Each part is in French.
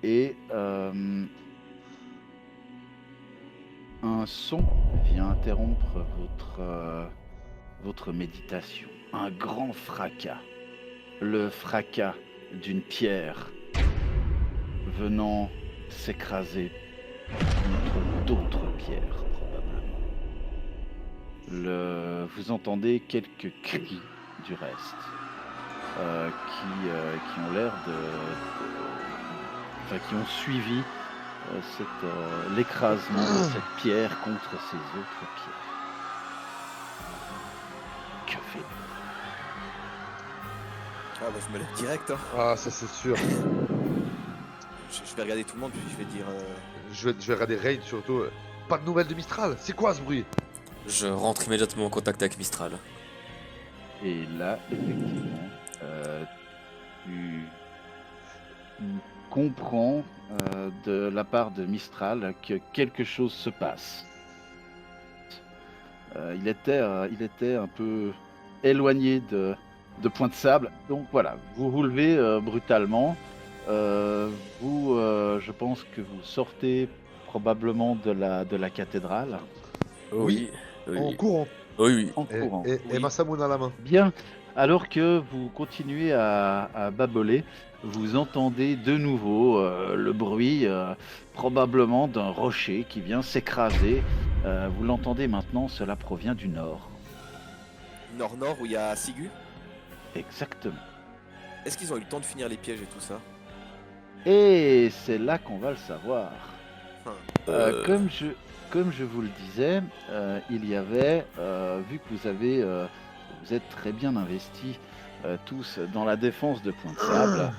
et un son vient interrompre votre méditation. Un grand fracas. Le fracas d'une pierre venant s'écraser contre d'autres pierres, probablement. Vous entendez quelques cris du reste qui ont l'air enfin, qui ont suivi l'écrasement de cette pierre contre ces autres pierres. Que faites-vous? Ah bah je me lève direct, hein. Ah, ça c'est sûr. Je vais regarder tout le monde puis je vais dire... Je vais regarder Raid surtout. Pas de nouvelles de Mistral. C'est quoi ce bruit? Je rentre immédiatement en contact avec Mistral. Et là, effectivement, tu comprends de la part de Mistral que quelque chose se passe. Il était un peu éloigné de Point de Sable, donc voilà, vous vous levez brutalement. Je pense que vous sortez probablement de la cathédrale Oui. En courant. Oui. en courant. Et Masamune à la main. Bien, alors que vous continuez à baboler, vous entendez de nouveau le bruit probablement d'un rocher qui vient s'écraser. Vous l'entendez maintenant, cela provient du nord. Nord-Nord où il y a Sigu. Exactement. Est-ce qu'ils ont eu le temps de finir les pièges et tout ça? Et c'est là qu'on va le savoir. Euh, Comme je vous le disais, il y avait, vu que vous êtes très bien investis tous dans la défense de Point de Sable,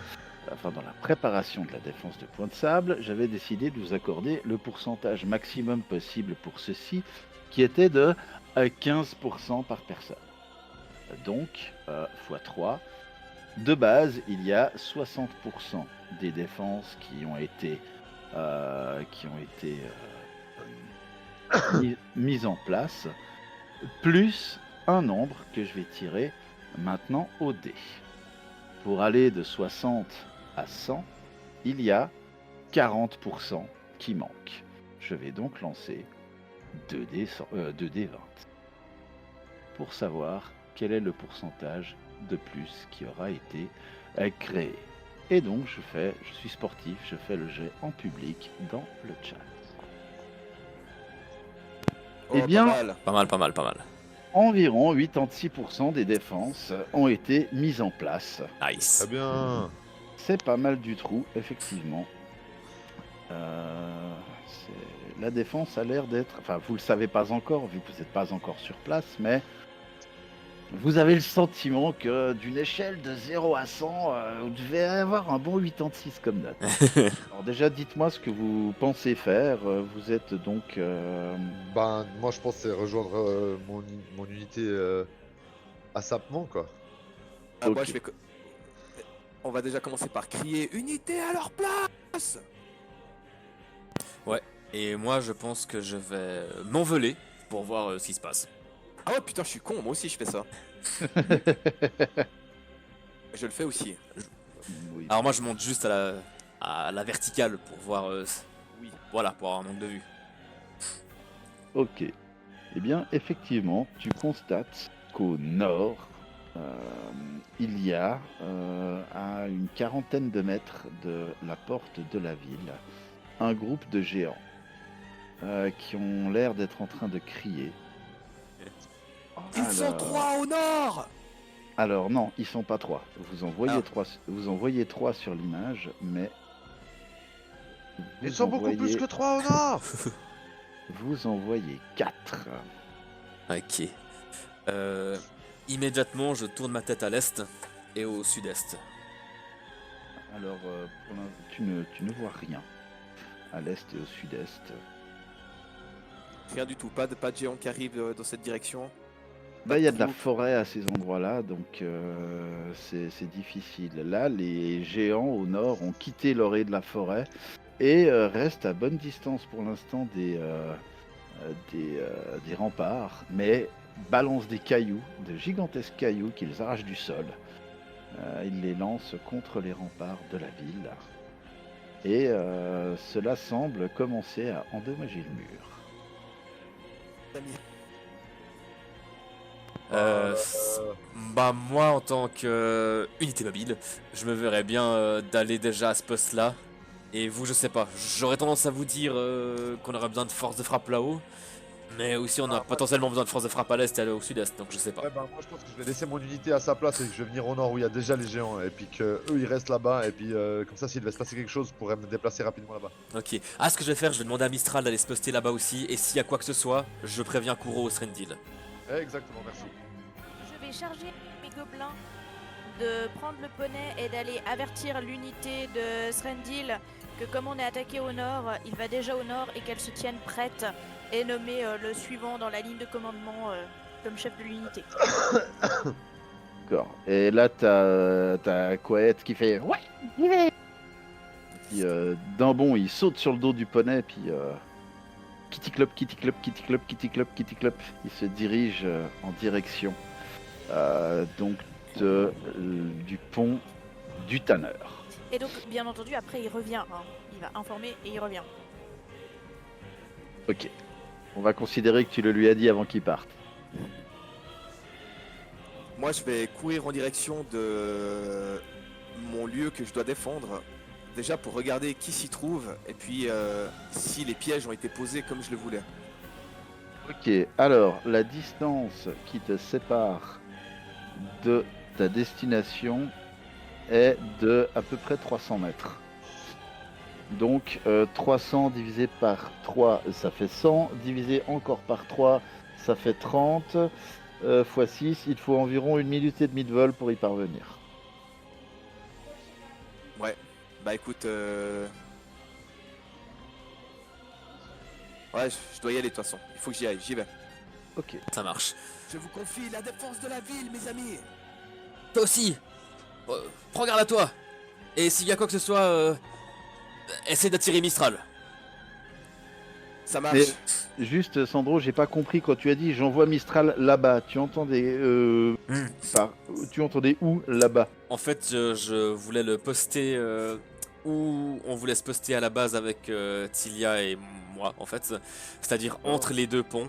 enfin dans la préparation de la défense de Point de Sable, j'avais décidé de vous accorder le pourcentage maximum possible pour ceci, qui était de 15% par personne. Donc, x3. De base, il y a 60% des défenses qui ont été mises en place, plus un nombre que je vais tirer maintenant au dé. Pour aller de 60 à 100, il y a 40% qui manquent. Je vais donc lancer 2D20 pour savoir quel est le pourcentage de plus qui aura été créé. Et donc je suis sportif, je fais le jet en public dans le chat. Eh bien, Pas mal. Pas mal. environ 86% des défenses ont été mises en place. Nice. Très bien. C'est pas mal du trou, effectivement. La défense a l'air d'être... Enfin, vous le savez pas encore, vu que vous n'êtes pas encore sur place, mais vous avez le sentiment que d'une échelle de 0 à 100, vous devez avoir un bon 86 comme note. Alors déjà, dites-moi ce que vous pensez faire. Vous êtes donc... Ben, moi je pense que c'est rejoindre mon unité à sapement quoi. Ah, moi Ok. je vais... On va déjà commencer par crier unité à leur place. Et moi, je pense que je vais m'envoler pour voir ce qui se passe. Ah ouais putain je suis con, moi aussi je fais ça. Je le fais aussi. Oui. Alors moi, je monte juste à la verticale pour voir... Oui. Voilà, pour avoir un angle de vue. Ok. Eh bien, effectivement, tu constates qu'au nord, il y a, à une quarantaine de mètres de la porte de la ville, un groupe de géants qui ont l'air d'être en train de crier. Ils sont 3 au nord. Alors non, ils sont pas 3. Ah. Vous en voyez 3 sur l'image, mais Ils sont beaucoup plus que 3 au nord. vous en voyez 4. Ok. Immédiatement, je tourne ma tête à l'est et au sud-est. Alors, pour l'instant, tu ne vois rien à l'est et au sud-est. Rien du tout, pas de géant qui arrive dans cette direction. Bah, il y a de la trou. forêt à ces endroits-là, donc c'est difficile. Là, les géants au nord ont quitté l'orée de la forêt et restent à bonne distance pour l'instant des remparts, mais balancent des cailloux, de gigantesques cailloux qu'ils arrachent du sol. Ils les lancent contre les remparts de la ville. Et cela semble commencer à endommager le mur. Amis. Bah moi en tant que unité mobile, je me verrais bien d'aller déjà à ce poste-là. Et vous, je sais pas, j'aurais tendance à vous dire qu'on aurait besoin de force de frappe là-haut, mais aussi on a potentiellement besoin de force de frappe à l'est et au sud-est, donc je sais pas. Ouais, bah, moi je pense que je vais laisser mon unité à sa place et que je vais venir au nord où il y a déjà les géants et puis que eux ils restent là-bas et puis comme ça s'il devait se passer quelque chose je pourrais me déplacer rapidement là-bas. Ok. Ah, ce que je vais faire, je vais demander à Mistral d'aller se poster là-bas aussi, et s'il y a quoi que ce soit, je préviens Kuro au Srendil. Exactement, merci. Je vais charger mes gobelins de prendre le poney et d'aller avertir l'unité de Srendil que comme on est attaqué au nord, il va déjà au nord et qu'elle se tienne prête et nommer le suivant dans la ligne de commandement comme chef de l'unité. D'accord. Et là, t'as Quaet qui fait ouais, j'y vais. Puis d'un bond, il saute sur le dos du poney, puis kitty clop, kitty clop, kitty clop, kitty clop, kitty clop. Il se dirige en direction donc du pont du tanneur. Et donc, bien entendu, après il revient. Hein. Il va informer et il revient. Ok. On va considérer que tu le lui as dit avant qu'il parte. Moi, je vais courir en direction de mon lieu que je dois défendre. Déjà pour regarder qui s'y trouve et puis si les pièges ont été posés comme je le voulais. Ok, alors la distance qui te sépare de ta destination est de à peu près 300 mètres. Donc 300 divisé par 3, ça fait 100. Divisé encore par 3, ça fait 30. X 6, il faut environ 1 minute et demie de vol pour y parvenir. Ouais, bah écoute, ouais, je dois y aller de toute façon. Il faut que j'y aille, j'y vais. Ok. Ça marche. Je vous confie la défense de la ville, mes amis. Toi aussi prends garde à toi. Et s'il y a quoi que ce soit, essaie d'attirer Mistral. Ça marche. Mais juste, Sandro, j'ai pas compris quand tu as dit j'envoie Mistral là-bas. Tu entendais tu entendais où là-bas? En fait, je voulais le poster où on voulait se poster à la base avec Tilia et moi, en fait. C'est-à-dire entre les deux ponts.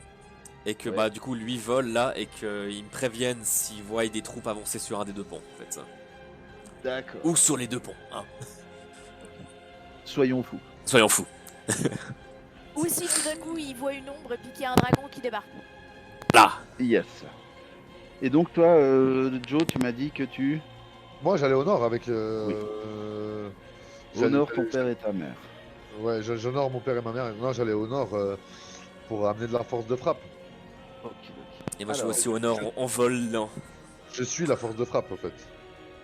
Et que Ouais. bah du coup lui vole là et qu'il me prévienne s'il voit des troupes avancer sur un des deux ponts, en fait. D'accord. Ou sur les deux ponts, hein. Soyons fous. Soyons fous. Ou si tout d'un coup il voit une ombre et puis qu'il y a un dragon qui débarque. Là. Yes. Et donc toi, Joe, tu m'as dit que tu Moi j'allais au nord avec honores ton père et ta mère. Ouais, j'honore mon père et ma mère. Non, j'allais au nord pour amener de la force de frappe. Ok. Et moi je Alors, suis aussi au nord en volant. Je suis la force de frappe en fait.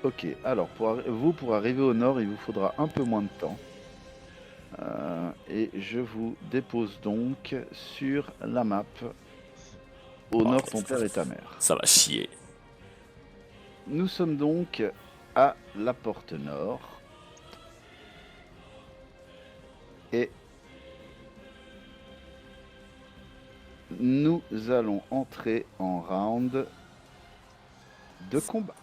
Ok, alors pour arriver au nord, il vous faudra un peu moins de temps. Et je vous dépose donc sur la map. Honore ton père et ta mère. Ça va chier. Nous sommes donc à la porte nord. Et nous allons entrer en round de combat.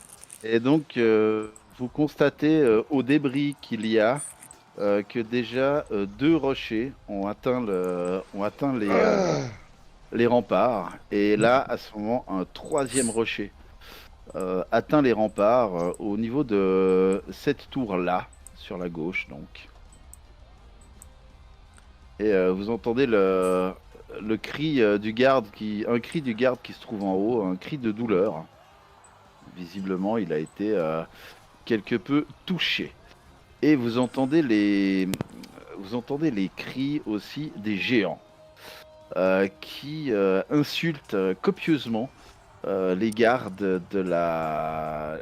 Et donc, vous constatez au débris qu'il y a que déjà 2 rochers ont atteint les remparts. Et là, à ce moment, un 3e rocher atteint les remparts au niveau de cette tour-là, sur la gauche donc. Et vous entendez le cri du garde un cri du garde qui se trouve en haut, un cri de douleur. Visiblement, il a été quelque peu touché. Et vous entendez les cris aussi des géants qui insultent copieusement les gardes de la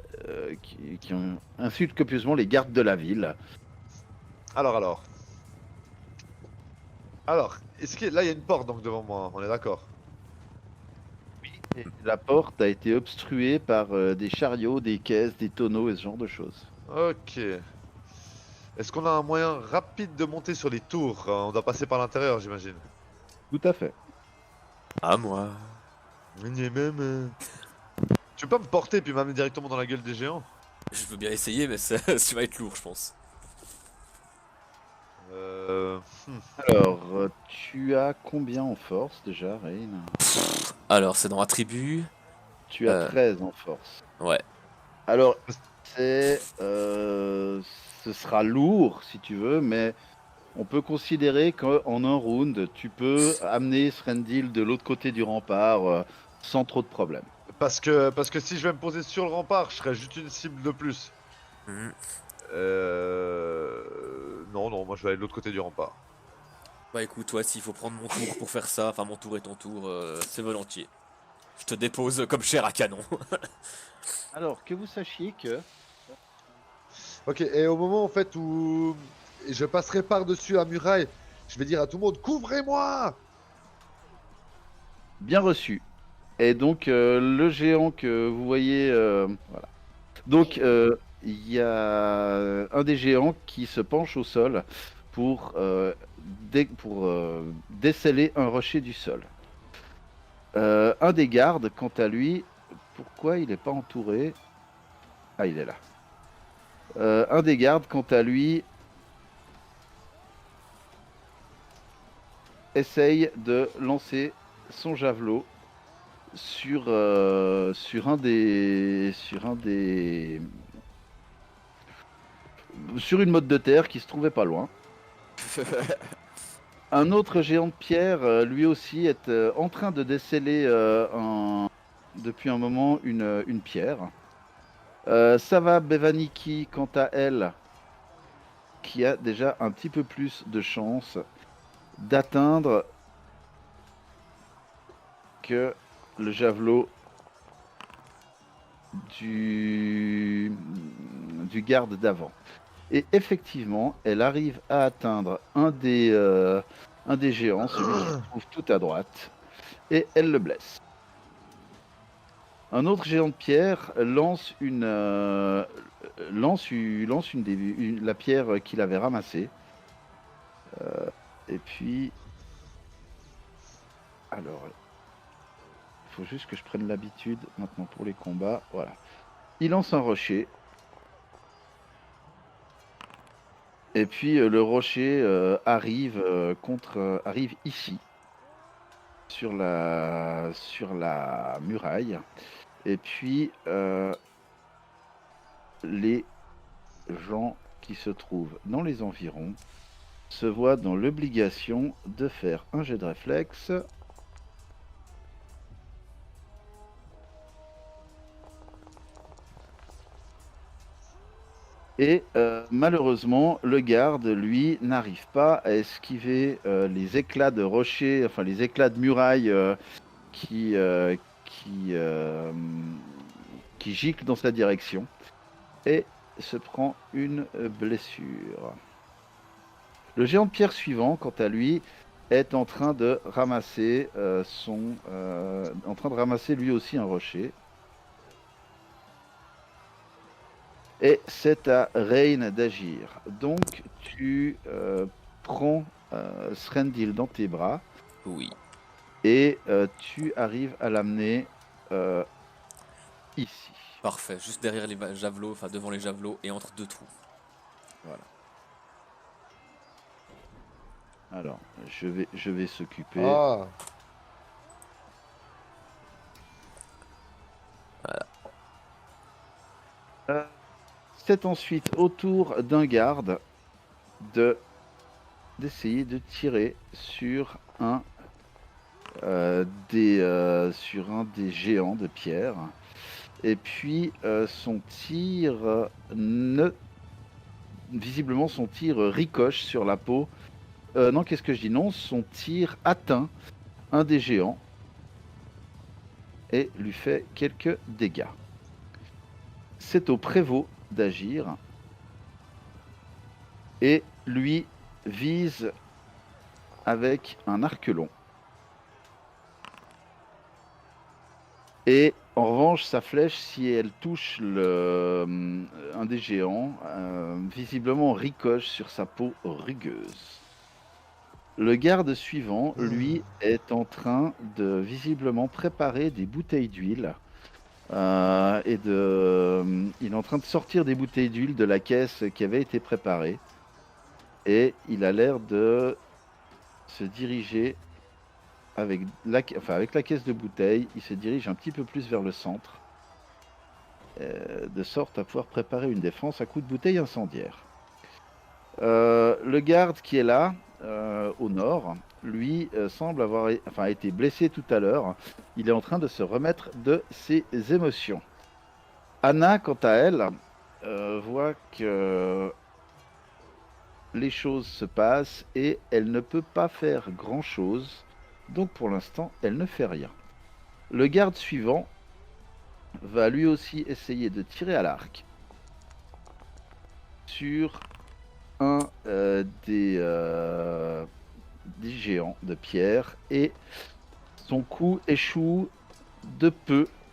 qui insultent copieusement les gardes de la ville. Alors, est-ce que là il y a une porte donc devant moi, on est d'accord? Et la porte a été obstruée par des chariots, des caisses, des tonneaux et ce genre de choses. Ok. Est-ce qu'on a un moyen rapide de monter sur les tours? On doit passer par l'intérieur, j'imagine. Tout à fait. À moi. Tu peux pas me porter puis m'amener directement dans la gueule des géants? Je veux bien essayer, mais ça va être lourd, je pense. Euh, Alors, tu as combien en force déjà, Rain? Alors, c'est dans attribut. Tu as Euh. 13 en force. Ouais. Alors, c'est, ce sera lourd si tu veux, mais on peut considérer qu'en un round, tu peux amener Srendil de l'autre côté du rempart sans trop de problèmes. parce que si je vais me poser sur le rempart, je serais juste une cible de plus. Mhm. Non, non, moi je vais aller de l'autre côté du rempart. Bah écoute, ouais, s'il faut prendre mon tour pour faire ça, enfin mon tour et ton tour, c'est volontiers. Je te dépose comme chair à canon. Alors, que vous sachiez que Ok, et au moment en fait où je passerai par-dessus la muraille, je vais dire à tout le monde, couvrez-moi! bien reçu. Et donc, le géant que vous voyez, voilà. Donc, il y a un des géants qui se penche au sol pour, déceler un rocher du sol. Un des gardes, quant à lui, pourquoi il n'est pas entouré? Ah, il est là. Un des gardes, quant à lui, essaye de lancer son javelot sur sur une motte de terre qui se trouvait pas loin. Un autre géant de pierre, lui aussi, est en train de déceler depuis un moment une pierre. Ça va Bevaniki, quant à elle, qui a déjà un petit peu plus de chance d'atteindre que le javelot du garde d'avant. Et effectivement, elle arrive à atteindre un des géants, celui qui se trouve tout à droite, et elle le blesse. Un autre géant de pierre lance la pierre qu'il avait ramassée. Et puis, alors, il faut juste que je prenne l'habitude maintenant pour les combats. Voilà. Il lance un rocher. Et puis le rocher arrive ici sur la muraille. Et puis les gens qui se trouvent dans les environs se voient dans l'obligation de faire un jet de réflexe. Et malheureusement, le garde, lui, n'arrive pas à esquiver les éclats de rocher, enfin les éclats de muraille qui, qui giclent dans sa direction et se prend une blessure. Le géant de pierre suivant, quant à lui, est en train de ramasser lui aussi un rocher. Et c'est à Rain d'agir. Donc tu prends Srendil dans tes bras Oui. et tu arrives à l'amener ici. Parfait, juste derrière les javelots, enfin devant les javelots et entre deux trous. Voilà. Alors, je vais s'occuper. Ah, C'est ensuite au tour d'un garde d'essayer de tirer sur un des géants de pierre. Et puis son tir visiblement son tir ricoche sur la peau. Non, qu'est-ce que je dis? Non, son tir atteint un des géants et lui fait quelques dégâts. C'est au prévôt d'agir et lui vise avec un arc long. Et en revanche, sa flèche, si elle touche un des géants, visiblement ricoche sur sa peau rugueuse. Le garde suivant, lui, est en train de visiblement préparer des bouteilles d'huile. Il est en train de sortir des bouteilles d'huile de la caisse qui avait été préparée. et il a l'air de se diriger avec avec la caisse de bouteille. Il se dirige un petit peu plus vers le centre, de sorte à pouvoir préparer une défense à coups de bouteille incendiaire. Le garde qui est là, au nord, lui semble avoir été blessé tout à l'heure. Il est en train de se remettre de ses émotions. Anna, quant à elle, voit que les choses se passent et elle ne peut pas faire grand-chose. Donc pour l'instant, elle ne fait rien. Le garde suivant va lui aussi essayer de tirer à l'arc sur un des géants de pierre et son coup échoue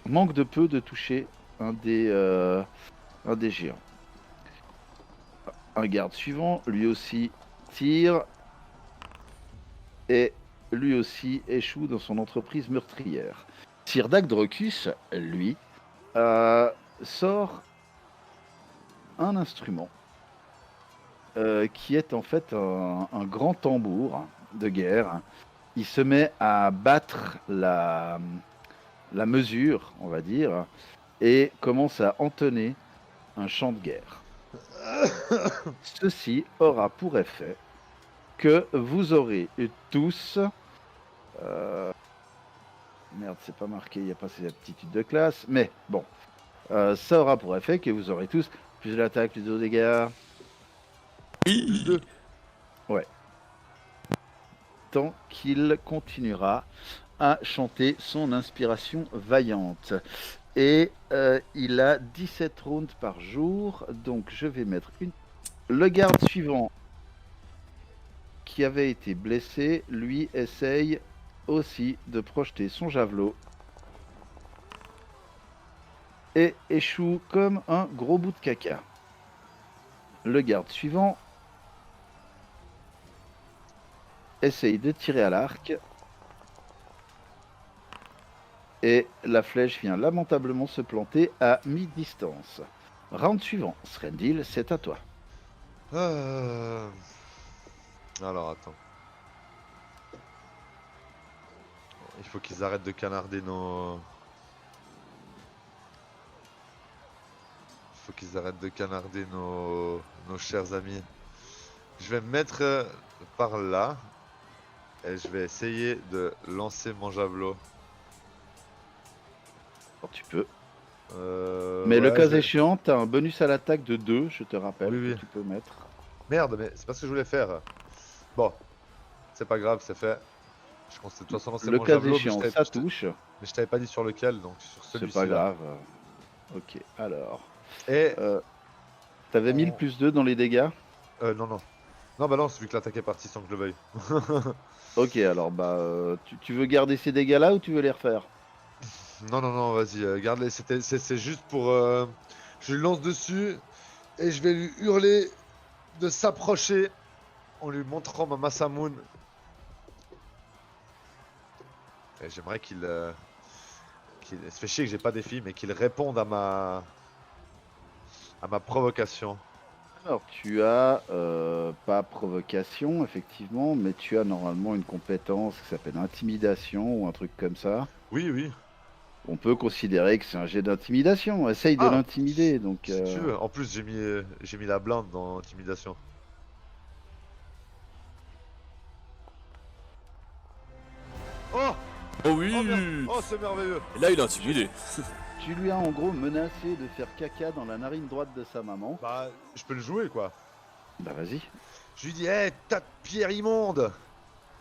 manque de peu de toucher un des géants. Un garde suivant, lui aussi tire et lui aussi échoue dans son entreprise meurtrière. Sir Dagdrocus, lui, sort un instrument qui est en fait un grand tambour de guerre. Il se met à battre la mesure, on va dire, et commence à entonner un chant de guerre. Ceci aura pour effet que vous aurez tous... Merde, c'est pas marqué, il n'y a pas ces aptitudes de classe, mais bon, ça aura pour effet que vous aurez tous plus de l'attaque, plus de dégâts. Plus de. Ouais. Tant qu'il continuera à chanter son inspiration vaillante. Et il a 17 rounds par jour, donc je vais mettre une... Le garde suivant, qui avait été blessé, lui essaye aussi de projeter son javelot et échoue comme un gros bout de caca. Le garde suivant essaye de tirer à l'arc et la flèche vient lamentablement se planter à mi-distance. Round suivant, Srendil, c'est à toi. Alors attends. Il faut qu'ils arrêtent de canarder nos... Il faut qu'ils arrêtent de canarder nos chers amis. Je vais me mettre par là. Et je vais essayer de lancer mon javelot. Alors, tu peux. Mais le ouais, cas échéant, tu as un bonus à l'attaque de 2, je te rappelle, Oui, oui. que tu peux mettre. Merde, mais c'est pas ce que je voulais faire. Bon, c'est pas grave, c'est fait. Je compte de toute façon lancer Le mon cas javelot, échéant, mais ça touche. je t'avais pas dit sur lequel, donc sur C'est celui-ci. pas là. grave. Ok, alors. Et T'avais mis le plus 2 dans les dégâts? non, non. Non, bah non, c'est vu que l'attaque est partie sans que je le veuille. Ok, alors bah, tu veux garder ces dégâts-là ou tu veux les refaire? Non, non, non, vas-y, garde-les. C'est juste pour. Je lui lance dessus et je vais lui hurler de s'approcher en lui montrant ma Masamoon. Et j'aimerais qu'il. Ça fait chier que j'ai pas des filles, mais qu'il réponde à ma provocation. Alors, tu as pas provocation, effectivement, mais tu as normalement une compétence qui s'appelle intimidation ou un truc comme ça. Oui, oui. On peut considérer que c'est un jet d'intimidation. Essaye de Ah, l'intimider. Donc, Si tu veux. En plus, j'ai mis la blinde dans intimidation. Oh, Oh oui. oh, merde. Oh, c'est merveilleux. Et là, il est intimidé. tu lui as en gros menacé de faire caca dans la narine droite de sa maman. Bah, je peux le jouer, quoi. Bah, vas-y. Je lui dis, hé, tas de pierre immonde.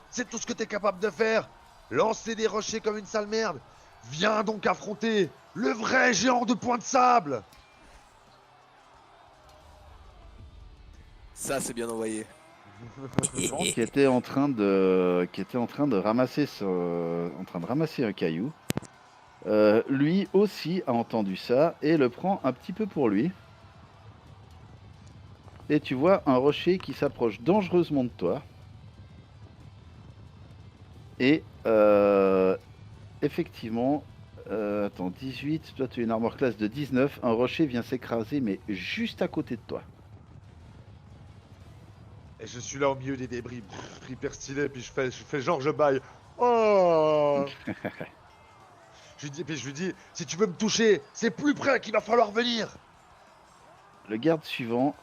C'est tout ce que t'es capable de faire. Lancer des rochers comme une sale merde. Viens donc affronter le vrai géant de Point de Sable. Ça, c'est bien envoyé. Qui était en train de ramasser un caillou. Lui aussi a entendu ça et le prend un petit peu pour lui. Et tu vois un rocher qui s'approche dangereusement de toi. Et effectivement, attends, 18, toi tu as une armure classe de 19, un rocher vient s'écraser mais juste à côté de toi. Et je suis là au milieu des débris, hyper stylé, puis je fais genre je baille. Oh. Je lui dis, si tu veux me toucher, c'est plus près qu'il va falloir venir. Le garde suivant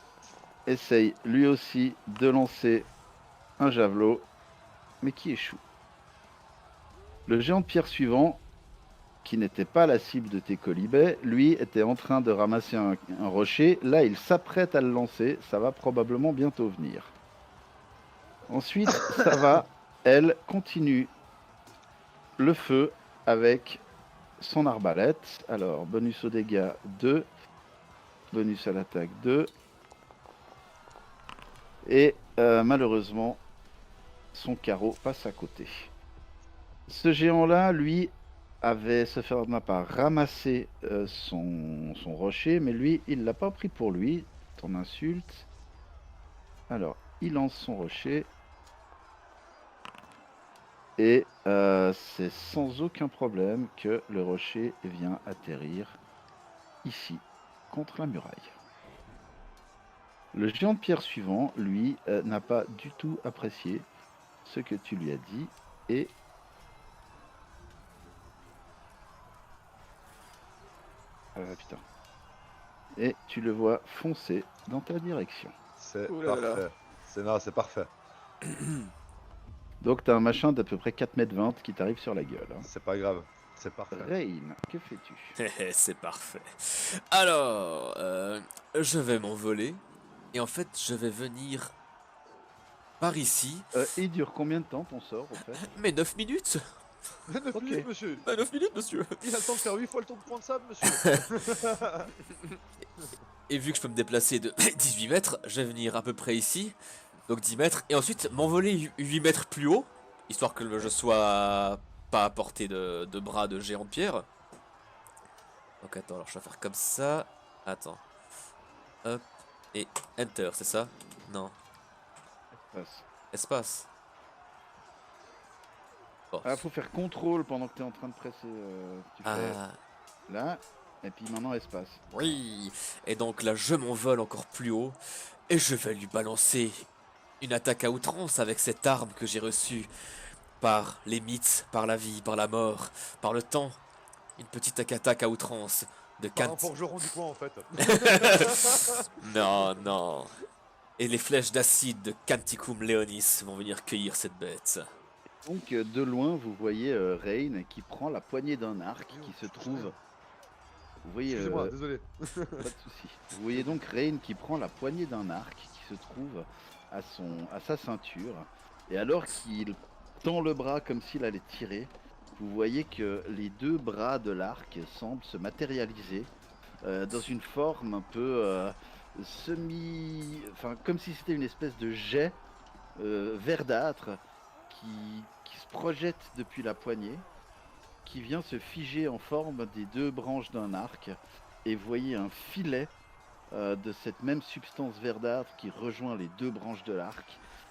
essaye lui aussi de lancer un javelot, mais qui échoue. Le géant de pierre suivant, qui n'était pas la cible de tes colibets, lui était en train de ramasser un rocher. Là, il s'apprête à le lancer. Ça va probablement bientôt venir. Ensuite, ça va. Elle continue le feu avec son arbalète. Alors, bonus aux dégâts 2. Bonus à l'attaque 2. Et malheureusement, son carreau passe à côté. Ce géant-là, lui, avait se faire ma part ramasser son rocher, mais lui, il l'a pas pris pour lui. Ton insulte. Alors, il lance son rocher. Et c'est sans aucun problème que le rocher vient atterrir ici, contre la muraille. Le géant de pierre suivant, lui, n'a pas du tout apprécié ce que tu lui as dit et putain. Et tu le vois foncer dans ta direction. C'est Ouh là là. parfait. C'est parfait. Donc t'as un machin d'à peu près 4,20 m qui t'arrive sur la gueule. Hein. C'est pas grave. C'est parfait. Rain, que fais-tu? C'est parfait. Alors, je vais m'envoler. Et en fait, je vais venir par ici. Il dure combien de temps ton sort au fait? Mais 9 minutes 9 Ok. minutes, monsieur. 9 minutes, monsieur. Il a le temps de faire 8 fois le tour de point de sable, monsieur. Et vu que je peux me déplacer de 18 mètres, je vais venir à peu près ici. Donc 10 mètres. Et ensuite m'envoler 8 mètres plus haut. Histoire que je sois pas à portée de bras de géant de pierre. Donc attends, alors je vais faire comme ça. Attends. Hop. Et Enter, c'est ça? Non. Passe. Espace. Bon. Ah, faut faire contrôle pendant que t'es en train de presser. Tu fais Ah, là, et puis maintenant espace. oui. Et donc là, je m'envole encore plus haut. Et je vais lui balancer une attaque à outrance avec cette arme que j'ai reçue par les mythes, par la vie, par la mort, par le temps. Une petite attaque à outrance de Par un Kant. forgeron du coin, en fait. Non, non. Et les flèches d'acide de Canticum Leonis vont venir cueillir cette bête. Donc de loin, vous voyez Rain qui prend la poignée d'un arc qui se trouve. Vous voyez. Excusez-moi, désolé. Pas de souci. Vous voyez donc Rain qui prend la poignée d'un arc qui se trouve à sa ceinture. Et alors qu'il tend le bras comme s'il allait tirer, vous voyez que les deux bras de l'arc semblent se matérialiser dans une forme un peu enfin comme si c'était une espèce de jet verdâtre qui se projette depuis la poignée, qui vient se figer en forme des deux branches d'un arc. Et vous voyez un filet de cette même substance verdâtre qui rejoint les deux branches de l'arc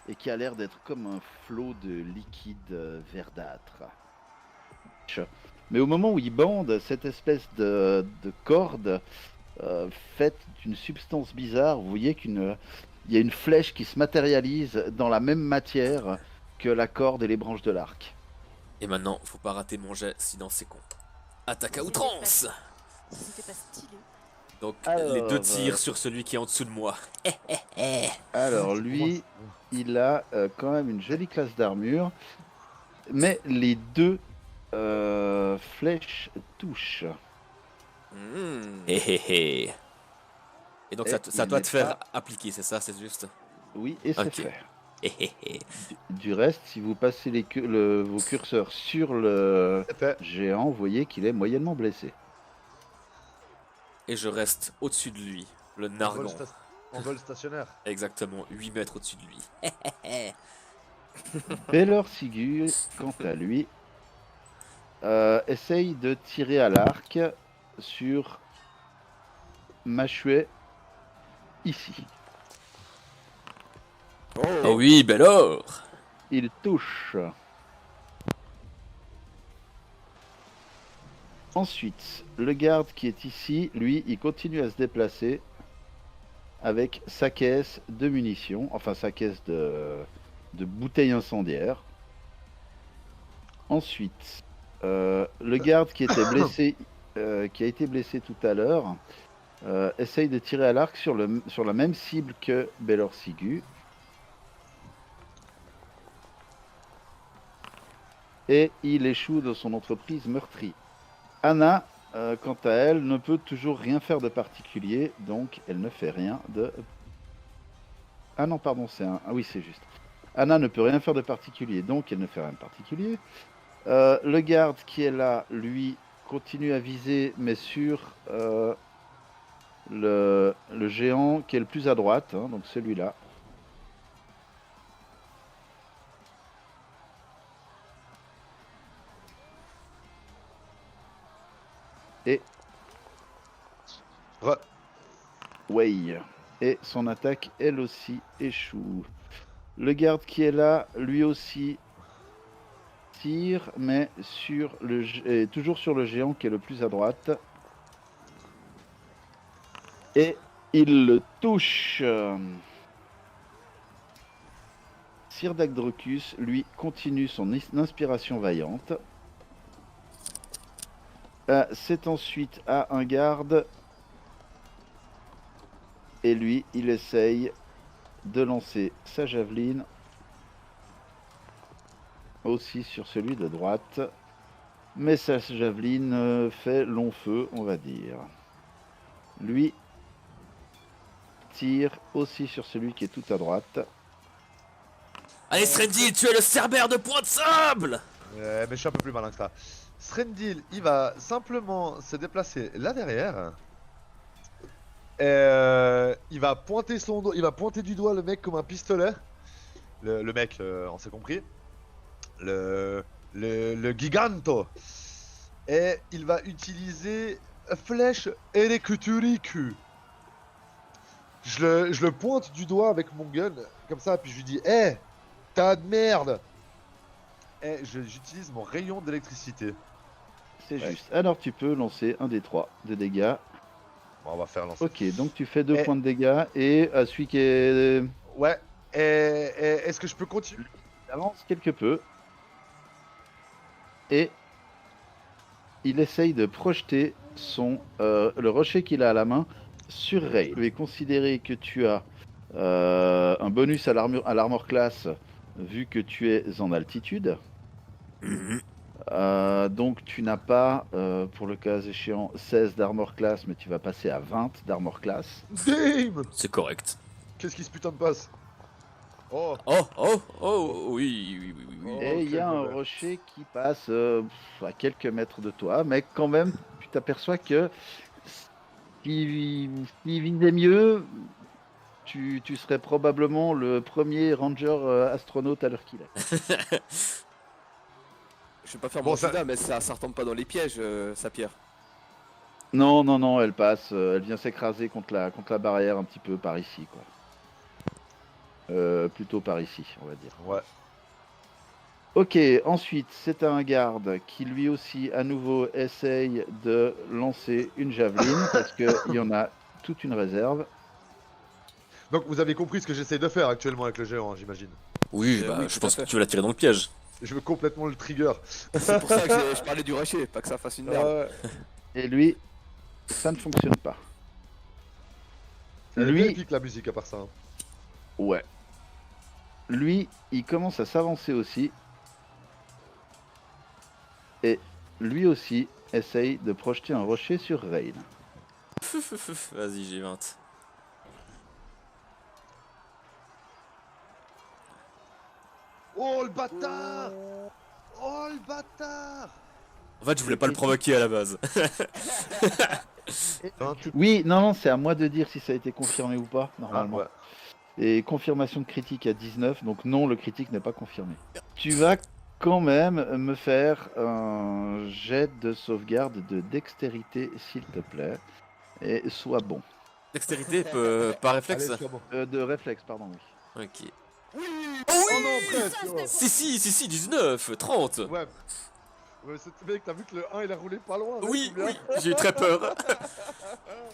et qui a l'air d'être comme un flot de liquide verdâtre. Mais au moment où il bande cette espèce de corde faite d'une substance bizarre, vous voyez qu'il y a une flèche qui se matérialise dans la même matière que la corde et les branches de l'arc. Et maintenant, faut pas rater mon jet, sinon c'est con. Attaque à outrance. C'était pas stylé. Donc Alors, les deux tirs sur celui qui est en dessous de moi. Alors lui, il a quand même une jolie classe d'armure, mais les deux flèches touchent. Hé hé hé. Et donc Et c'est à il toi n'est de faire pas- appliquer, c'est ça, c'est juste. Oui, et c'est Ok. fait. Hé hé hé. Du reste, si vous passez vos curseurs sur le C'est fait. géant, vous voyez qu'il est moyennement blessé. Et je reste au-dessus de lui, le En vol nargon. en vol stationnaire. Exactement, 8 mètres au-dessus de lui. Baylor Sigur, quant à lui, essaye de tirer à l'arc sur Machuet ici. Oh oui, Bellor. Il touche. Ensuite, le garde qui est ici, lui, il continue à se déplacer avec sa caisse de munitions, enfin sa caisse de bouteilles incendiaires. Ensuite, le garde qui était blessé, qui a été blessé tout à l'heure, essaye de tirer à l'arc sur la même cible que Belor Sigu. Et il échoue dans son entreprise meurtrie. Anna, quant à elle, ne peut toujours rien faire de particulier, donc elle ne fait rien de... Ah non, pardon, c'est un... Ah oui, c'est juste. Anna ne peut rien faire de particulier, donc elle ne fait rien de particulier. Le garde qui est là, lui, continue à viser, mais sur le géant qui est le plus à droite, hein, donc celui-là. Et Way. Et son attaque, elle aussi, échoue. Le garde qui est là, lui aussi, tire, mais toujours sur le géant qui est le plus à droite. Et il le touche. Sir Dagdrocus, lui, continue son inspiration vaillante. C'est ensuite à un garde. Et lui, il essaye de lancer sa javeline aussi sur celui de droite. Mais sa javeline fait long feu, on va dire. Lui tire aussi sur celui qui est tout à droite. Allez, Srendil, tu es le cerbère de Point de Sable! Mais je suis un peu plus malin que ça. Srendil, il va simplement se déplacer là derrière. Il va pointer il va pointer du doigt le mec comme un pistolet. Le mec, on s'est compris. Le giganto. Et il va utiliser flèche électrique. Je le pointe du doigt avec mon gun, comme ça, puis je lui dis hé, tas de merde. Et j'utilise mon rayon d'électricité. C'est juste. Alors tu peux lancer un des 3 de dégâts. Bon, on va faire lancer. Ok, donc tu fais 2 points de dégâts et celui qui est... Ouais, et est-ce que je peux continuer? Il avance quelque peu. Et il essaye de projeter le rocher qu'il a à la main sur Ray. Je vais considérer que tu as un bonus à l'armor class vu que tu es en altitude. Donc tu n'as pas, pour le cas échéant, 16 d'armor class, mais tu vas passer à 20 d'armor class. Damn! C'est correct. Qu'est-ce qui se putain de passe? Oh! Oui. Et il y a un mauvais. rocher qui passe à quelques mètres de toi, mais quand même, tu t'aperçois que s'il visait mieux, tu serais probablement le premier ranger astronaute à l'heure qu'il est. Je vais pas faire Bon, mon ça- Judas, mais ça retombe pas dans les pièges, sa pierre. Non, elle passe, elle vient s'écraser contre la barrière un petit peu par ici, quoi. Plutôt par ici, on va dire. Ouais. Ok, ensuite, c'est un garde qui lui aussi, à nouveau, essaye de lancer une javeline, parce qu'il y en a toute une réserve. Donc vous avez compris ce que j'essaye de faire actuellement avec le géant, j'imagine. Oui, Oui, je tout pense à fait. que tu vas la tirer dans le piège. Je veux complètement le trigger. C'est pour ça que je parlais du rocher, pas que ça fasse une merde. Ouais. Et lui, ça ne fonctionne pas. Elle est Lui, bien épique la musique à part ça. Hein. ouais. Lui, il commence à s'avancer aussi. Et lui aussi essaye de projeter un rocher sur Rain. Vas-y, j'ai 20. Oh le bâtard! Oh le bâtard! En fait, je voulais pas le provoquer à la base. Oui, non, c'est à moi de dire si ça a été confirmé ou pas, Ah, normalement. ouais. Et confirmation de critique à 19, donc non, le critique n'est pas confirmé. Tu vas quand même me faire un jet de sauvegarde de dextérité, s'il te plaît. Et sois bon. Dextérité, par réflexe. Allez, sois bon. De réflexe, pardon, oui. Ok. Oh non, presque! oh. Si, 19, 30. Ouais. Ouais, mec, t'as vu que le 1 il a roulé pas loin? Oui, c'est bien. j'ai eu très peur.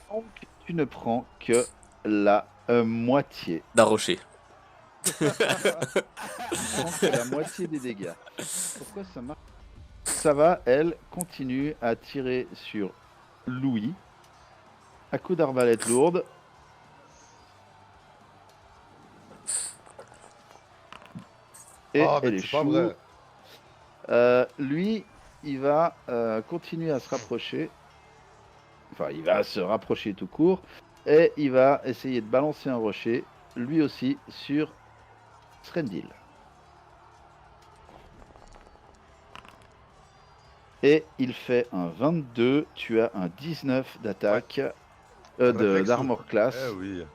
Donc, tu ne prends que la Moitié. D'un rocher. C'est la moitié des dégâts. Pourquoi ça marche? Ça va, elle continue à tirer sur Louis. À coup d'arbalète lourde. Et Oh, mais elle c'est pas échoue. vrai. Lui, il va continuer à se rapprocher. Enfin, il va se rapprocher tout court. Et il va essayer de balancer un rocher, lui aussi, sur Srendil. Et il fait un 22. Tu as un 19 d'attaque. Un réflexe D'armor class. Eh oui.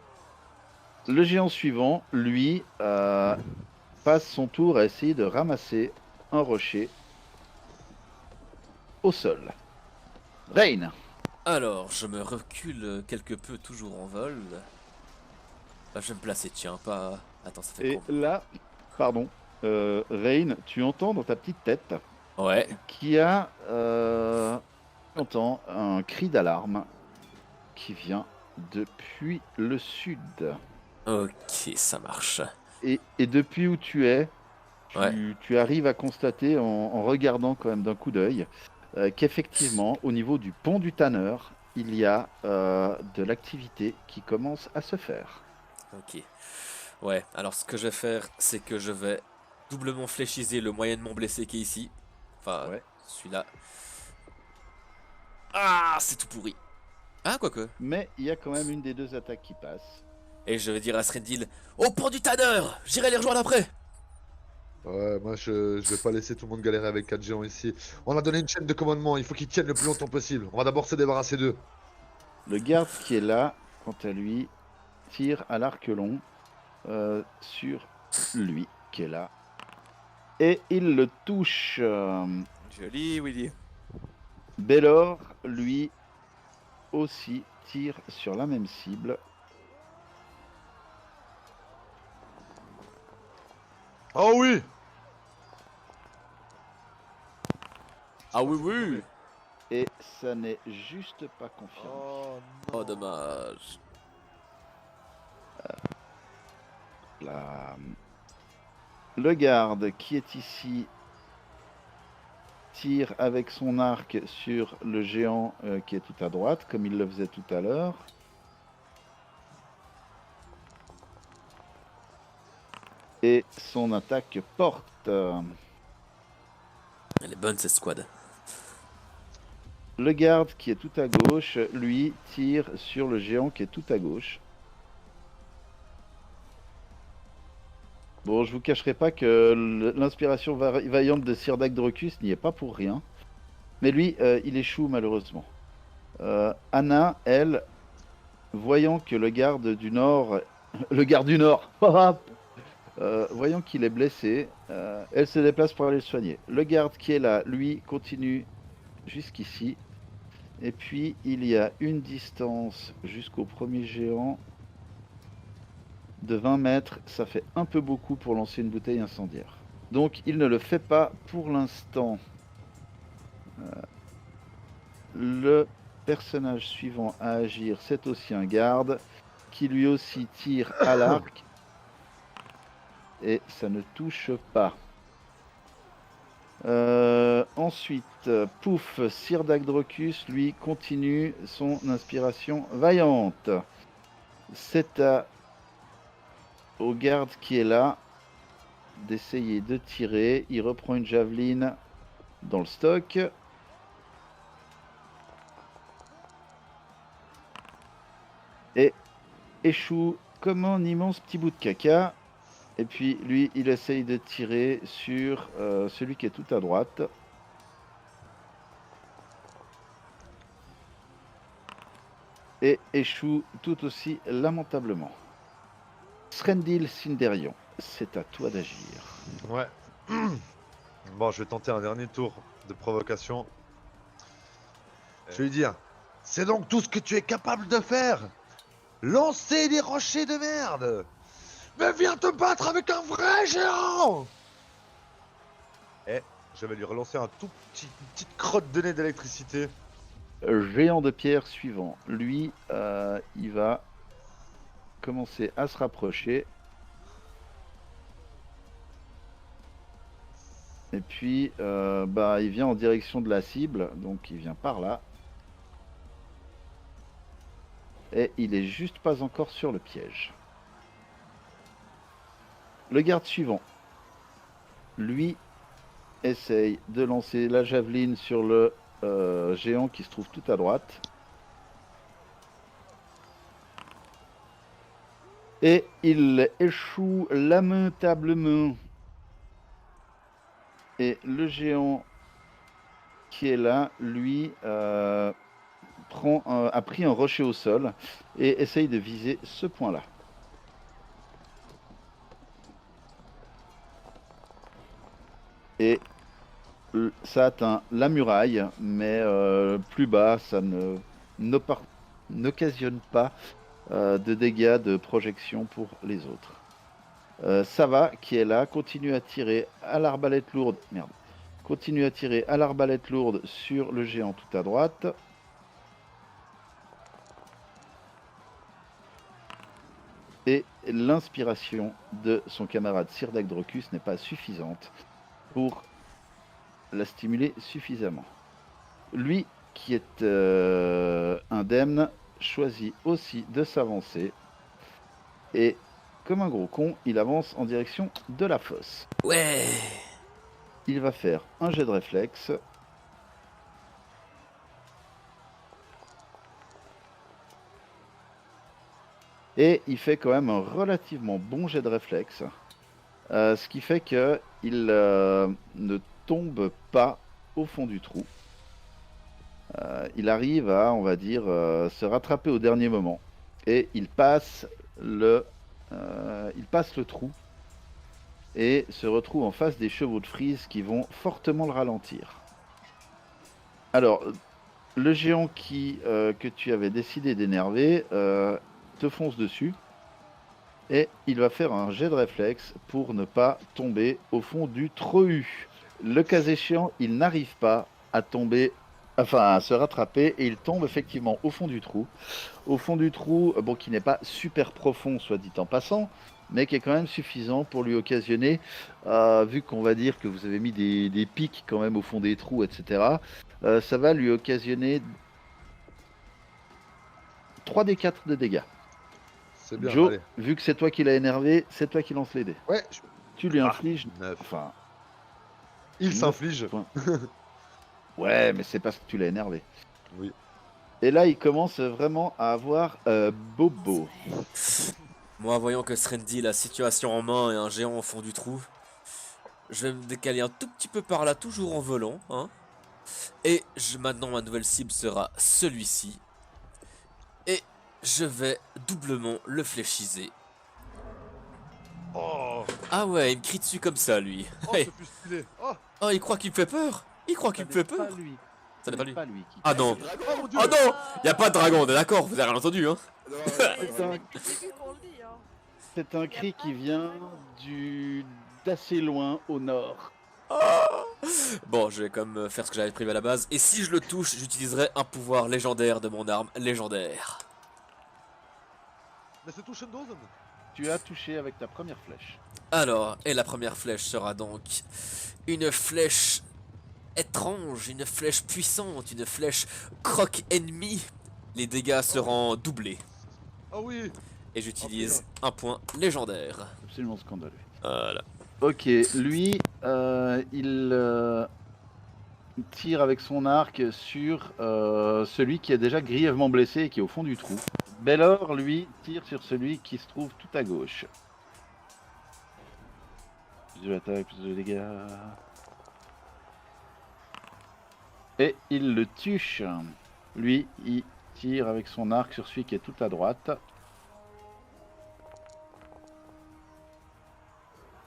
Le géant suivant, lui, passe son tour à essayer de ramasser un rocher au sol. Rain. Alors, je me recule quelque peu, toujours en vol. Bah, je vais me placer, tiens, pas... Attends, ça fait Et combien? là, pardon, Rain, tu entends dans ta petite tête Ouais, qu'il y a tu entends un cri d'alarme qui vient depuis le sud. ok, ça marche. Et depuis où tu es, Ouais. tu arrives à constater en regardant quand même d'un coup d'œil qu'effectivement, au niveau du pont du tanneur, il y a de l'activité qui commence à se faire. Ok. Ouais, alors ce que je vais faire, c'est que je vais doublement fléchiser le moyennement blessé qui est ici. Enfin, Ouais. celui-là. Ah, c'est tout pourri. Ah, quoique. Mais il y a quand même une des deux attaques qui passe. Et je vais dire à Srendil, au pont du tanneur, j'irai les rejoindre après. Ouais, moi je vais pas laisser tout le monde galérer avec 4 géants ici. On a donné une chaîne de commandement, il faut qu'ils tiennent le plus longtemps possible. On va d'abord se débarrasser d'eux. Le garde qui est là, quant à lui, tire à l'arc long sur lui qui est là. Et il le touche. Joli, Willy. Bellor, lui, aussi tire sur la même cible. Oh oui! Ah oui, oui. Et ça n'est juste pas confirmé. Oh Oh, non. dommage. Là. Le garde qui est ici tire avec son arc sur le géant qui est tout à droite, comme il le faisait tout à l'heure. Et son attaque porte. Elle est bonne cette squad. Le garde qui est tout à gauche, lui, tire sur le géant qui est tout à gauche. Bon, je vous cacherai pas que l'inspiration vaillante de Sir Dagdrocus n'y est pas pour rien. Mais lui, il échoue malheureusement. Anna, elle, voyant que le garde du Nord... Le garde du Nord voyant qu'il est blessé, elle se déplace pour aller le soigner. Le garde qui est là, lui, continue jusqu'ici. Et puis, il y a une distance jusqu'au premier géant de 20 mètres. Ça fait un peu beaucoup pour lancer une bouteille incendiaire. Donc, il ne le fait pas pour l'instant. Le personnage suivant à agir, c'est aussi un garde qui lui aussi tire à l'arc. Et ça ne touche pas. Ensuite, pouf, Sir Dagdrocus, lui, continue son inspiration vaillante. C'est au garde qui est là d'essayer de tirer. Il reprend une javeline dans le stock. Et échoue comme un immense petit bout de caca. Et puis lui, il essaye de tirer sur celui qui est tout à droite. Et échoue tout aussi lamentablement. Srendil Sinderion, c'est à toi d'agir. Ouais. Bon, je vais tenter un dernier tour de provocation. Je vais lui dire, c'est donc tout ce que tu es capable de faire. Lancer des rochers de merde. Mais viens te battre avec un vrai géant. Et je vais lui relancer une petite crotte de nez d'électricité. Géant de pierre suivant. Lui, il va commencer à se rapprocher. Et puis, il vient en direction de la cible, donc il vient par là. Et il est juste pas encore sur le piège. Le garde suivant, lui, essaye de lancer la javeline sur le géant qui se trouve tout à droite. Et il échoue lamentablement. Et le géant qui est là, lui, a pris un rocher au sol et essaye de viser ce point-là. Et ça atteint la muraille, mais plus bas, ça n'occasionne pas de dégâts de projection pour les autres. Sava, qui est là, continue à tirer à l'arbalète lourde. Merde. Continue à tirer à l'arbalète lourde sur le géant tout à droite. Et l'inspiration de son camarade Sirdacdrocus n'est pas suffisante pour la stimuler suffisamment. Lui, qui est indemne, choisit aussi de s'avancer. Et comme un gros con, il avance en direction de la fosse. Ouais. Il va faire un jet de réflexe. Et il fait quand même un relativement bon jet de réflexe. Ce qui fait qu'il ne tombe pas au fond du trou. Il arrive à, on va dire, se rattraper au dernier moment. Et il passe le trou. Et se retrouve en face des chevaux de frise qui vont fortement le ralentir. Alors, le géant que tu avais décidé d'énerver te fonce dessus. Et il va faire un jet de réflexe pour ne pas tomber au fond du trou. Le cas échéant, il n'arrive pas à tomber, à se rattraper, et il tombe effectivement au fond du trou. Au fond du trou, bon, qui n'est pas super profond, soit dit en passant, mais qui est quand même suffisant pour lui occasionner, vu qu'on va dire que vous avez mis des pics quand même au fond des trous, etc., ça va lui occasionner 3d4 de dégâts. C'est bien, Joe, allez. vu que c'est toi qui l'as énervé, c'est toi qui lance les dés. Ouais, Tu lui infliges... 9. Enfin, Il 9 s'inflige. points. Ouais, mais c'est parce que tu l'as énervé. Oui. Et là, il commence vraiment à avoir bobo. Moi, voyant que Srendi la situation en main et un géant au fond du trou, je vais me décaler un tout petit peu par là, toujours en volant, hein. Et maintenant, ma nouvelle cible sera celui-ci. Et je vais doublement le fléchiser. Oh, Ah ouais, il me crie dessus comme ça, lui. oh Hey. c'est plus stylé. Oh, Oh, il croit qu'il me fait peur. Il croit qu'il me fait peur. lui. Ça n'est pas lui. qui... Ah non. oh mon dieu. Oh non. Y a pas de dragon, on est d'accord, vous avez rien entendu, hein. Non, C'est un- qu'on le dit, hein. C'est un cri qui vient d'assez loin au nord. Bon, je vais quand même faire ce que j'avais prévu à la base. Et si je le touche, j'utiliserai un pouvoir légendaire de mon arme légendaire. Mais c'est touche dose. Tu as touché avec ta première flèche. Alors, et la première flèche sera donc une flèche étrange, une flèche puissante, une flèche croque ennemi. Les dégâts seront doublés. Oh oui. Et j'utilise un point légendaire. Absolument scandaleux. Voilà. Ok, lui, il tire avec son arc sur celui qui est déjà grièvement blessé et qui est au fond du trou. Bellor, lui, tire sur celui qui se trouve tout à gauche. Plus de l'attaque, plus de dégâts. Et il le tue. Lui, il tire avec son arc sur celui qui est tout à droite.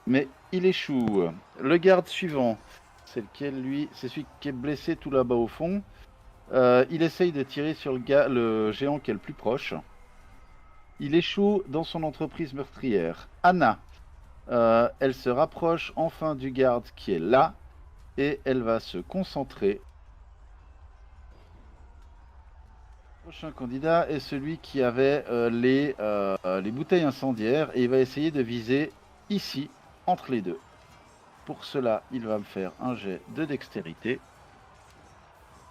Mais il échoue. Le garde suivant, c'est lequel lui? C'est celui qui est blessé tout là-bas au fond. Il essaye de tirer sur le géant qui est le plus proche. Il échoue dans son entreprise meurtrière. Anna, elle se rapproche enfin du garde qui est là. Et elle va se concentrer Prochain candidat est celui qui avait les bouteilles incendiaires et il va essayer de viser ici, entre les deux. Pour cela, il va me faire un jet de dextérité.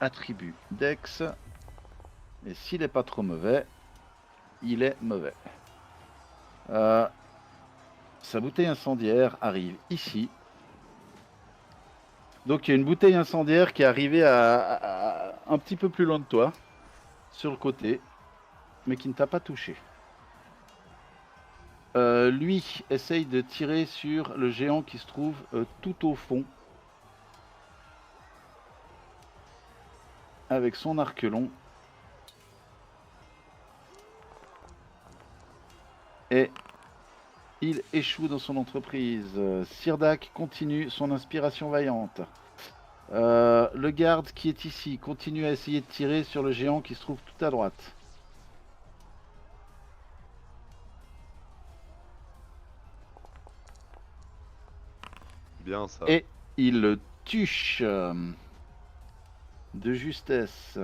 Attribut dex. Et s'il n'est pas trop mauvais, il est mauvais. Sa bouteille incendiaire arrive ici. Donc il y a une bouteille incendiaire qui est arrivée un petit peu plus loin de toi, sur le côté, mais qui ne t'a pas touché. Lui essaye de tirer sur le géant qui se trouve tout au fond, avec son arc long. Et il échoue dans son entreprise. Sirdak continue son inspiration vaillante. Le garde qui est ici continue à essayer de tirer sur le géant qui se trouve tout à droite. Bien ça. Et il le tue de justesse.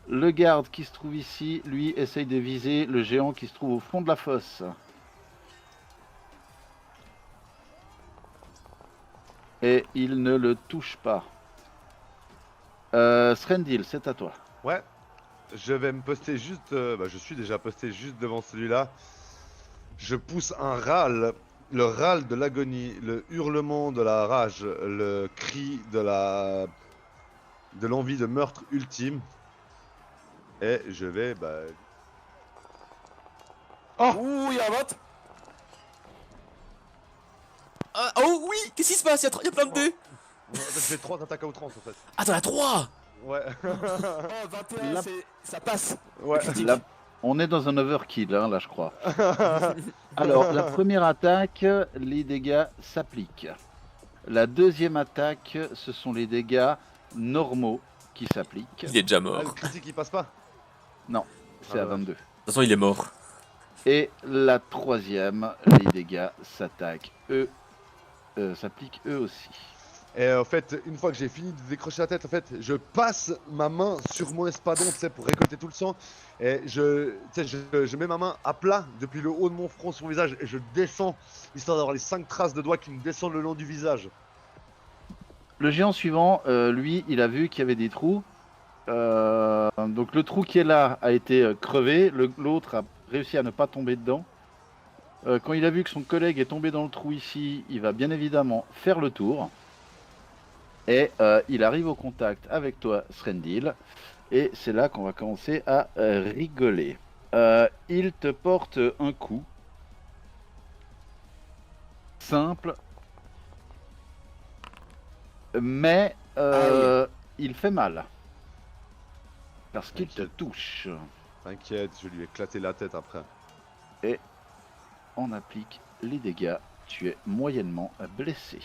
Le garde qui se trouve ici, lui, essaye de viser le géant qui se trouve au fond de la fosse. Et il ne le touche pas. Srendil, c'est à toi. Ouais. Je vais me poster juste. Je suis déjà posté juste devant celui-là. Je pousse un râle. Le râle de l'agonie, le hurlement de la rage, le cri de l'envie de meurtre ultime. Et je vais. Ouh, il y a un vote. Ah, oh oui, qu'est-ce qui se passe? Il y a plein de dés. Je fais 3 attaques à outrance en fait. Ah, t'en as 3. Ouais. Oh, 21, La- ça passe. Ouais. Là, on est dans un overkill, hein, là, je crois. Alors, la première attaque, les dégâts s'appliquent. La deuxième attaque, ce sont les dégâts normaux qui s'appliquent. Il est déjà Ah, mort. le De critique il passe pas. C'est Ah, à ouais. 22. toute façon, il est mort. Et la troisième, les dégâts s'attaquent s'appliquent eux aussi. Et en fait, une fois que j'ai fini de décrocher la tête, en fait, je passe ma main sur mon espadon, tu sais, pour récolter tout le sang. Et je mets ma main à plat depuis le haut de mon front sur mon visage et je descends, histoire d'avoir les 5 traces de doigts qui me descendent le long du visage. Le géant suivant, lui, il a vu qu'il y avait des trous. Donc le trou qui est là a été crevé, l'autre a réussi à ne pas tomber dedans. Quand il a vu que son collègue est tombé dans le trou ici, il va bien évidemment faire le tour. Et il arrive au contact avec toi, Srendil. Et c'est là qu'on va commencer à rigoler. Il te porte un coup. Simple. Mais il fait mal. Parce qu'il te touche. T'inquiète, je lui ai éclaté la tête après. On applique les dégâts. Tu es moyennement blessé.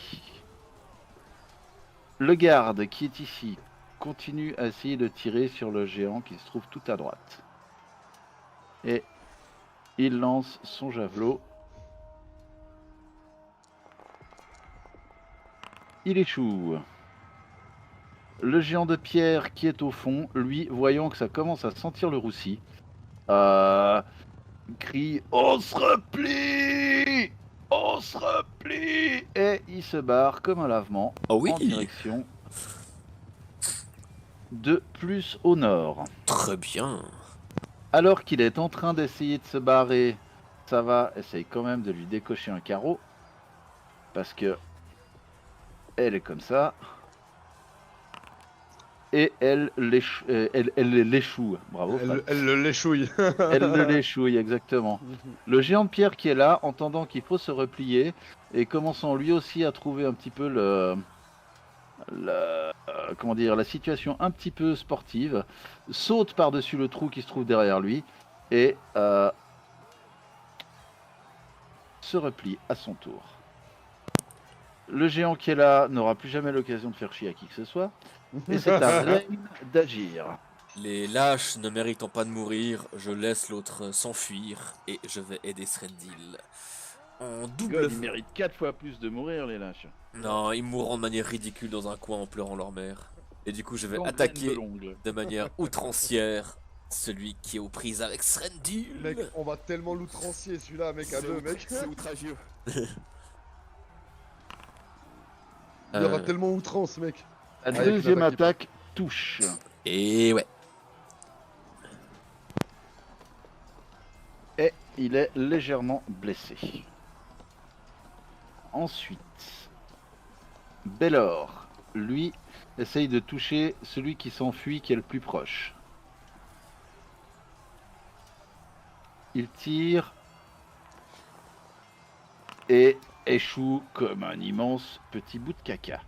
Le garde qui est ici continue à essayer de tirer sur le géant qui se trouve tout à droite. Et il lance son javelot. Il échoue. Le géant de pierre qui est au fond, lui, voyant que ça commence à sentir le roussi, crie « On se replie! On se replie !» Et il se barre comme un lavement Oh oui. en direction de plus au nord. Très bien. Alors qu'il est en train d'essayer de se barrer, Sava essaye quand même de lui décocher un carreau. Parce que elle est comme ça. Et elle l'échoue. Bravo. Fab. Elle le l'échouille. Elle le l'échouille, exactement. Le géant de pierre qui est là, entendant qu'il faut se replier, et commençant lui aussi à trouver un petit peu comment dire, la situation un petit peu sportive, saute par-dessus le trou qui se trouve derrière lui, et se replie à son tour. Le géant qui est là n'aura plus jamais l'occasion de faire chier à qui que ce soit, et c'est à Rain d'agir. Les lâches ne méritant pas de mourir, je laisse l'autre s'enfuir et je vais aider Srendil. En double. Ils méritent 4 fois plus de mourir, les lâches. Non, ils mourront de manière ridicule dans un coin en pleurant leur mère. Et du coup, je vais Gangrène attaquer de l'ongle. de manière outrancière celui qui est aux prises avec Srendil. Mec, on va tellement l'outrancier celui-là, mec, à deux, mec. C'est outragieux. Il y aura Euh, tellement outrance, mec. La Avec deuxième l'attaque qui attaque touche. Et ouais. Et il est légèrement blessé. Ensuite, Bellor, lui, essaye de toucher celui qui s'enfuit, qui est le plus proche. Il tire et échoue comme un immense petit bout de caca.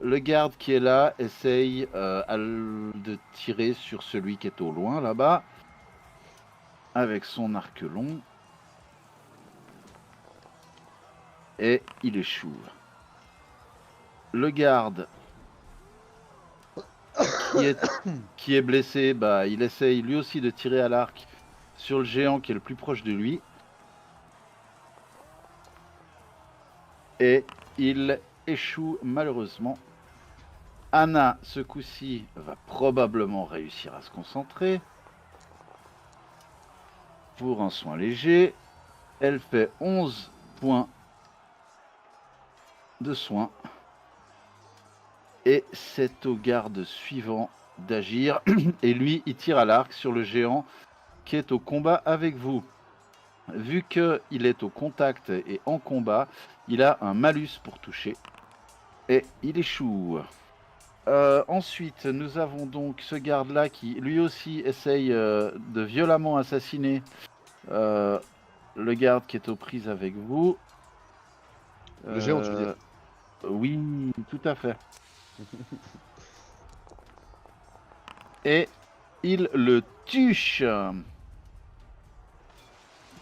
Le garde qui est là essaye de tirer sur celui qui est au loin là-bas avec son arc long et il échoue. Le garde qui est blessé, bah, il essaye lui aussi de tirer à l'arc sur le géant qui est le plus proche de lui. Et il échoue malheureusement. Anna, ce coup-ci, va probablement réussir à se concentrer. Pour un soin léger, elle fait 11 points de soin. Et c'est au garde suivant d'agir. Et lui, il tire à l'arc sur le géant qui est au combat avec vous. Vu qu'il est au contact et en combat, il a un malus pour toucher. Et il échoue. Ensuite, nous avons donc ce garde-là qui lui aussi essaye de violemment assassiner le garde qui est aux prises avec vous. Le géant, tu veux dire? Oui, tout à fait. Et il le tue.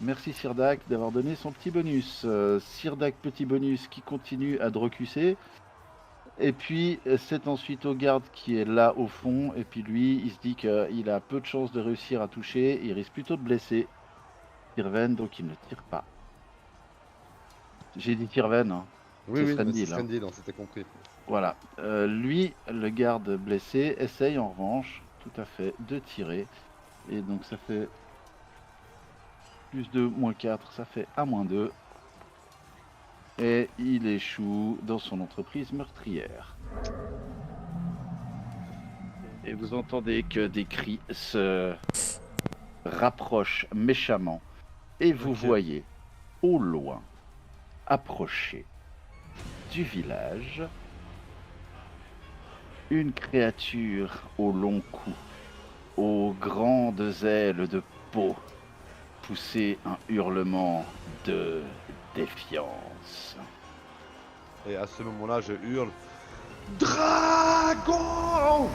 Merci Sirdak d'avoir donné son petit bonus. Sirdak petit bonus qui continue à Drocusser. Et puis c'est ensuite au garde qui est là au fond. Et puis lui, il se dit qu'il a peu de chances de réussir à toucher. Il risque plutôt de blesser Tirven, donc il ne tire pas. J'ai dit Tirven, hein. Oui, C'est oui, Srendil, c'est hein. Srendil, on s'était compris. Voilà. Lui, le garde blessé, essaye en revanche, tout à fait, de tirer. Et donc ça fait plus 2, moins 4, ça fait à moins 2. Et il échoue dans son entreprise meurtrière. Et vous entendez que des cris se rapprochent méchamment. Et vous Ok. voyez au loin approcher du village une créature au long cou, aux grandes ailes de peau, pousser un hurlement de défiance. Et à ce moment-là, je hurle. Dragon!